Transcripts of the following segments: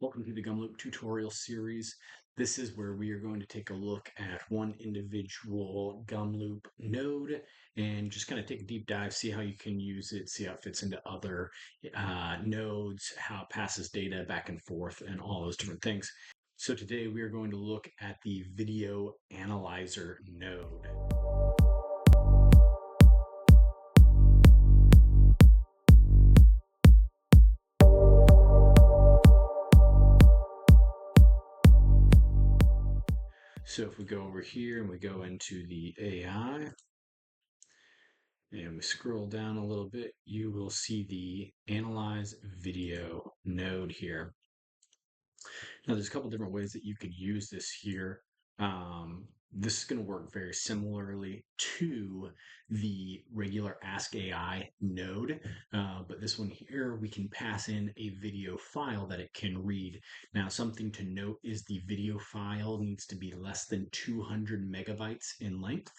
Welcome to the Gumloop tutorial series. This is where we are going to take a look at one individual Gumloop node and just kind of take a deep dive, see how you can use it, see how it fits into other nodes, how it passes data back and forth, and all those different things. So today we are going to look at the video analyzer node. So if we go over here and we go into the AI, and we scroll down a little bit, you will see the Analyze Video node here. Now, there's a couple different ways that you could use this here. This is going to work very similarly to the regular Ask AI node, but this one here, we can pass in a video file that it can read. Now, something to note is the video file needs to be less than 200 megabytes in length.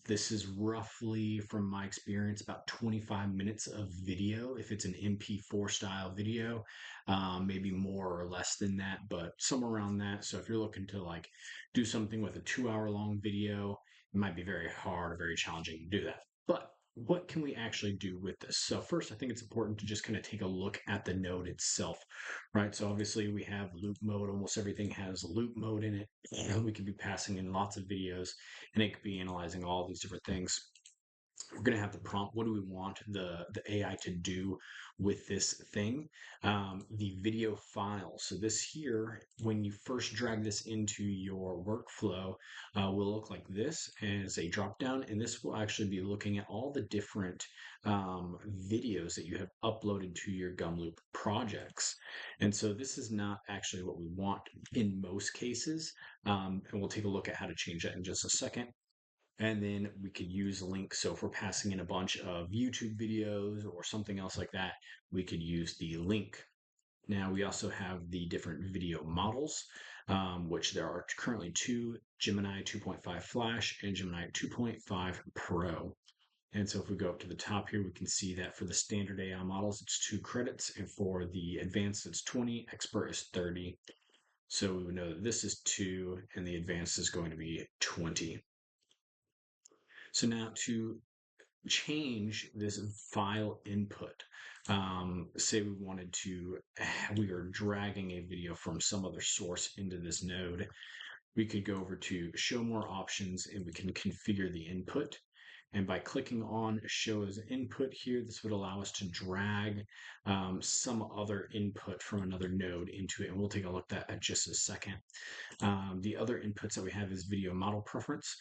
This is roughly, from my experience, about 25 minutes of video if it's an MP4 style video, maybe more or less than that, but somewhere around that. So if you're looking to like do something with a 2 hour long video, it might be very hard or very challenging to do that. But what can we actually do with this? So first, I think it's important to just kind of take a look at the node itself, right? So obviously we have loop mode. Almost everything has loop mode in it. And we could be passing in lots of videos and it could be analyzing all these different things. We're going to have the prompt. What do we want the AI to do with this thing? The video file. So this here, when you first drag this into your workflow, will look like this as a drop down, and this will actually be looking at all the different videos that you have uploaded to your Gumloop projects. And so this is not actually what we want in most cases, and we'll take a look at how to change that in just a second. And then we could use links. So if we're passing in a bunch of YouTube videos or something else like that, we could use the link. Now we also have the different video models, which there are currently two: Gemini 2.5 Flash and Gemini 2.5 Pro. And so if we go up to the top here, we can see that for the standard AI models, it's 2 credits. And for the advanced, it's 20, expert is 30. So we would know that this is 2 and the advanced is going to be 20. So now to change this file input, say we wanted to, we are dragging a video from some other source into this node, we could go over to show more options and we can configure the input. And by clicking on show as input here, this would allow us to drag some other input from another node into it. And we'll take a look at that in just a second. The other inputs that we have is video model preference,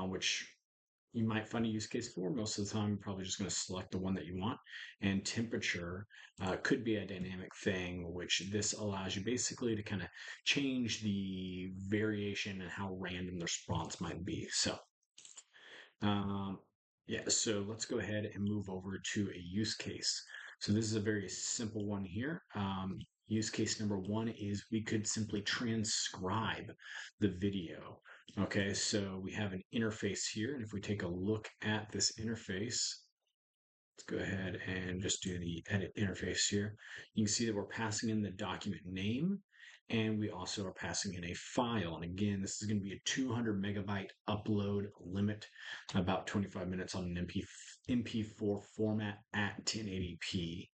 which you might find a use case for. Most of the time, you're probably just going to select the one that you want. And temperature could be a dynamic thing, which this allows you basically to kind of change the variation and how random the response might be. So, yeah, so let's go ahead and move over to a use case. So this is a very simple one here. Use case number one is we could simply transcribe the video. Okay, so we have an interface here, and if we take a look at this interface, let's go ahead and just do the edit interface here. You can see that we're passing in the document name, and we also are passing in a file. And again, this is going to be a 200 megabyte upload limit, about 25 minutes on an MP4 format at 1080p.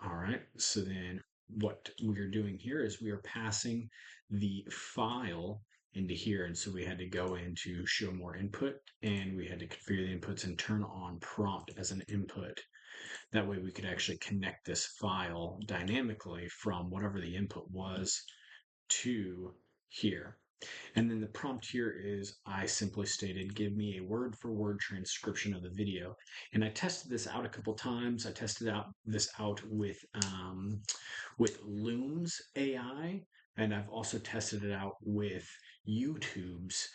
All right, so then what we are doing here is we are passing the file into here. And so we had to go into show more input and we had to configure the inputs and turn on prompt as an input. That way we could actually connect this file dynamically from whatever the input was to here. And then the prompt here is I simply stated, give me a word for word transcription of the video. And I tested this out a couple times. I tested this out with Loom's AI, and I've also tested it out with YouTube's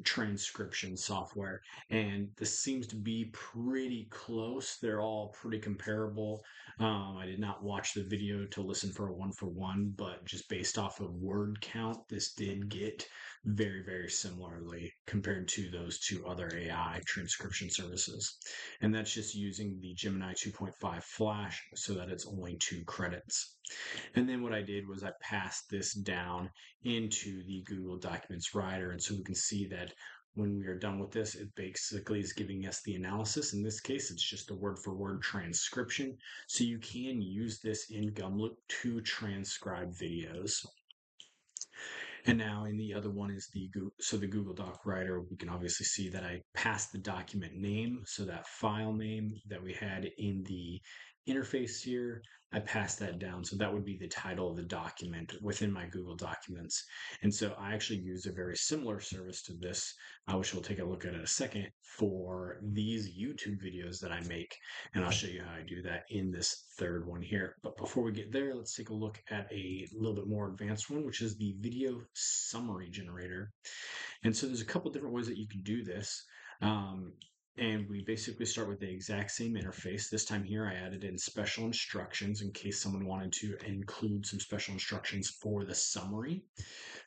transcription software, and this seems to be pretty close. They're all pretty comparable. I did not watch the video to listen for a one for one, but just based off of word count, this did get very, very similarly compared to those two other AI transcription services. And that's just using the Gemini 2.5 Flash so that it's only 2 credits. And then what I did was I passed this down into the Google Documents writer. And so we can see that when we are done with this, it basically is giving us the analysis. In this case, it's just a word for word transcription. So you can use this in Gumloop to transcribe videos. And now in the other one is the Google Doc Writer. We can obviously see that I passed the document name. So that file name that we had in the interface here, I passed that down. So that would be the title of the document within my Google Documents. And so I actually use a very similar service to this, which we'll take a look at in a second, for these YouTube videos that I make. And I'll show you how I do that in this third one here. But before we get there, let's take a look at a little bit more advanced one, which is the video summary generator. And so there's a couple different ways that you can do this. And we basically start with the exact same interface. This time here, I added in special instructions in case someone wanted to include some special instructions for the summary.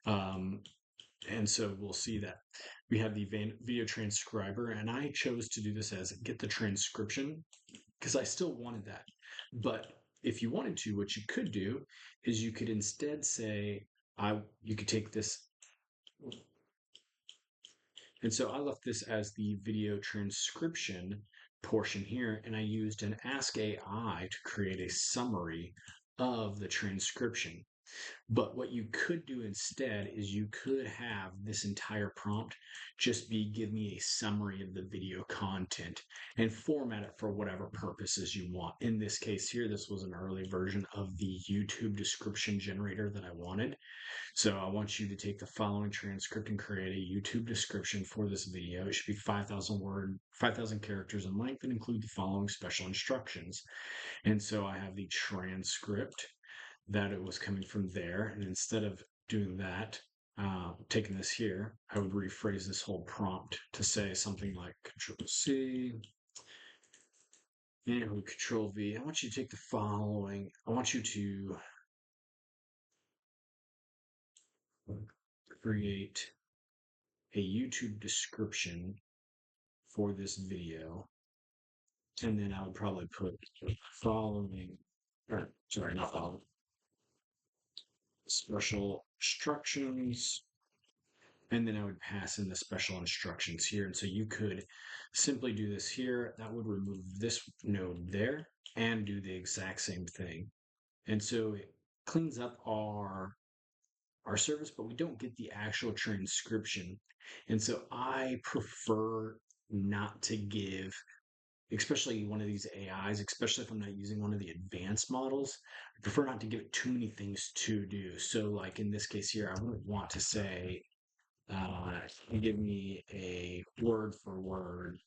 And so we'll see that we have the video transcriber, and I chose to do this as get the transcription because I still wanted that. But if you wanted to, what you could do is you could instead say, you could take this. And so I left this as the video transcription portion here, and I used an Ask AI to create a summary of the transcription. But what you could do instead is you could have this entire prompt just be give me a summary of the video content and format it for whatever purposes you want. In this case here, this was an early version of the YouTube description generator that I wanted. So I want you to take the following transcript and create a YouTube description for this video. It should be 5,000 characters in length and include the following special instructions. And so I have the transcript that it was coming from there. And instead of doing that, taking this here, I would rephrase this whole prompt to say something like Control C and Control V. I want you to take the following. I want you to create a YouTube description for this video. And then I would probably put following, or sorry, not following, special instructions. And then I would pass in the special instructions here. And so you could simply do this here. That would remove this node there and do the exact same thing. And so it cleans up our service, but we don't get the actual transcription. And so I prefer not to give, especially one of these AIs, especially if I'm not using one of the advanced models, I prefer not to give it too many things to do. So like in this case here, I wouldn't want to say, give me a word for word.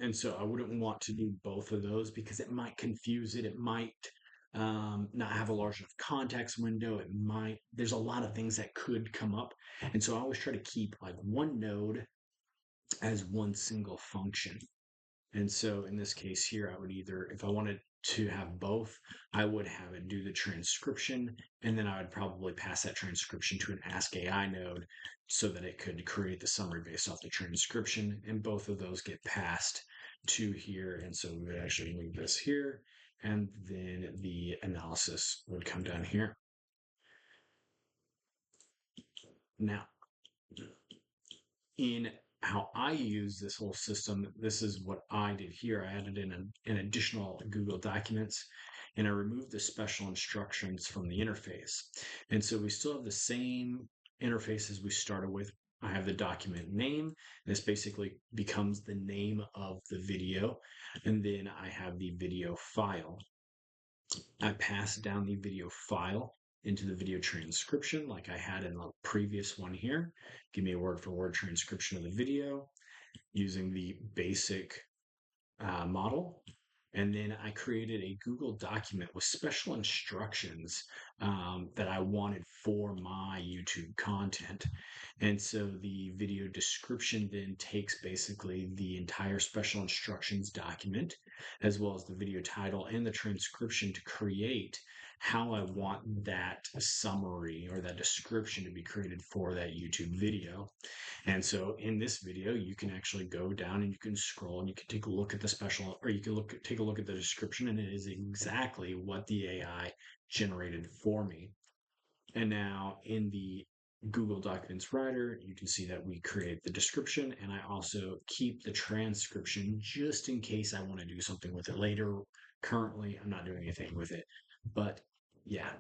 And so I wouldn't want to do both of those because it might confuse it. It might not have a large enough context window. It might, there's a lot of things that could come up. And so I always try to keep like one node as one single function. And so in this case here, I would either, if I wanted to have both, I would have it do the transcription, and then I would probably pass that transcription to an Ask AI node so that it could create the summary based off the transcription, and both of those get passed to here. And so we would actually move this here, and then the analysis would come down here. Now, in how I use this whole system, this is what I did here. I added in an additional Google Documents and I removed the special instructions from the interface. And so we still have the same interface as we started with. I have the document name. This basically becomes the name of the video. And then I have the video file. I pass down the video file into the video transcription like I had in the previous one here. Give me a word for word transcription of the video using the basic model. And then I created a Google document with special instructions that I wanted for my YouTube content. And so the video description then takes basically the entire special instructions document, as well as the video title and the transcription to create how I want that summary or that description to be created for that YouTube video. And so in this video, you can actually go down and you can scroll and you can take a look at the special, or you can take a look at the description, and it is exactly what the AI generated for me. And now in the Google Documents Writer, you can see that we create the description, and I also keep the transcription just in case I want to do something with it later. Currently, I'm not doing anything with it, but yeah.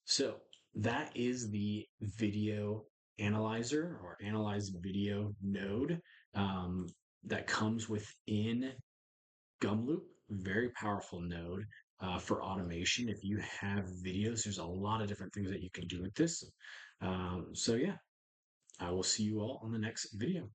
So that is the video analyzer or analyze video node um, that comes within Gumloop. Very powerful node for automation. If you have videos, there's a lot of different things that you can do with this. So yeah, I will see you all on the next video.